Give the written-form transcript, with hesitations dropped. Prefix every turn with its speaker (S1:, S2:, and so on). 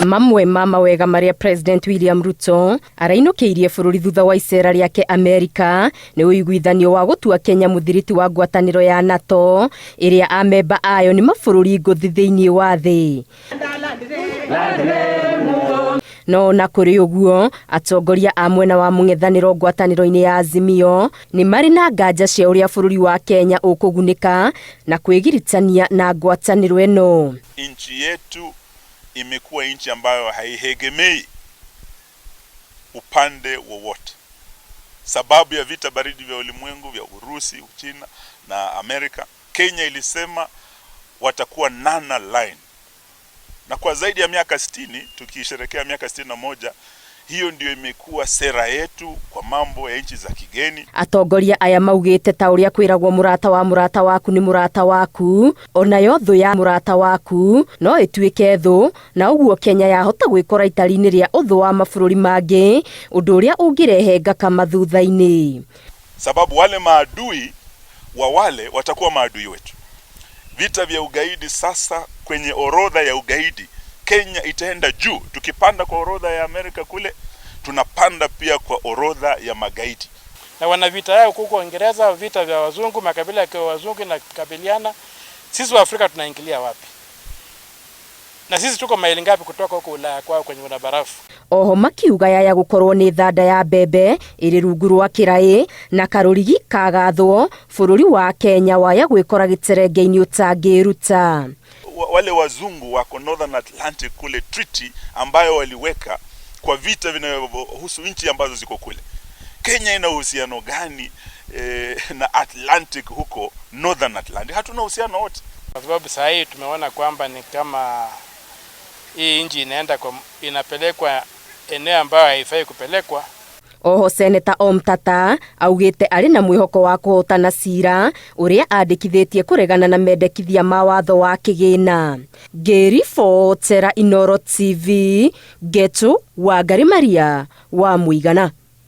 S1: Mamwe ma mawega maria President William Ruto arainukiirie bururi thutha wa icera riake Amerika ni uiguithanio wa gutua Kenya muthiriti wa ngwataniro ya NATO iria amemba ayo ni mabururi nguthi thiini wa thi. No na kuri uguo atongoria a mwena wa mung'ethaniro ngwataniro-ini ya Azimio ni mari na nganja cia uria bururi wa Kenya ukugunika na kwigiritania na ngwataniro eno.
S2: Nchi yetu imekuwa nchi ambayo haihegemei upande wowote. Sababu ya vita baridi vya ulimwengu vya Urusi, Uchina na Amerika, Kenya ilisema watakuwa nana line. Na kwa zaidi ya miaka 60, tukisherehekea miaka 61, hiyo ndio imekuwa sera yetu kwa mambo ya nchi za kigeni.
S1: Atongoria aya maugite ta uria kwiragwo murata waku ni murata waku, onayo thu ya murata waku no ituike thu, na uguo Kenya yahota gwikora itari-ini ria uthu wa mabururi mangi, undu uria ungirehe ngaka mathutha-ini.
S2: Sababu wale maadui wa wale watakuwa maadui wetu. Vita vya ugaidi sasa, kwenye orodha ya ugaidi Kenya itaenda juu. Tukipanda kwa orodha ya Amerika kule, tunapanda pia kwa orodha ya magaidi.
S3: Na wana vita yao huko Uingereza, vita vya wazungu, makabila ya wazungu na kabiliana. Sisi wa Afrika tunaingilia wapi? Na sisi tuko maili ngapi kutoka huko Ulaya kwao kwenye barafu?
S1: Oho makiuga ya gukorwo ni thanda ya bebe iri rungu rwa kirai na karurigi kagathwo bururi wa Kenya waya gwikora giterenge-ini utangiruta.
S2: Wale wazungu wako Northern Atlantic kule, treaty ambayo waliweka kwa vita vinavyohusu nchi ambazo ziko kule. Kenya ina uhusiano gani na Atlantic huko Northern Atlantic? Hatuna uhusiano wote.
S3: Kwa sababu sasa hii tumeona kwamba ni kama hii nchi inapelekwa eneo ambayo haifai kupelekwa.
S1: Oho Senator Omtata augite ari na mwihoko wa kuhotana cira uria andikithitie kuregana na mendekithia ma watho wa kigina. Ngiribotera Inooro TV, Getu Wangari Maria wa Muigana.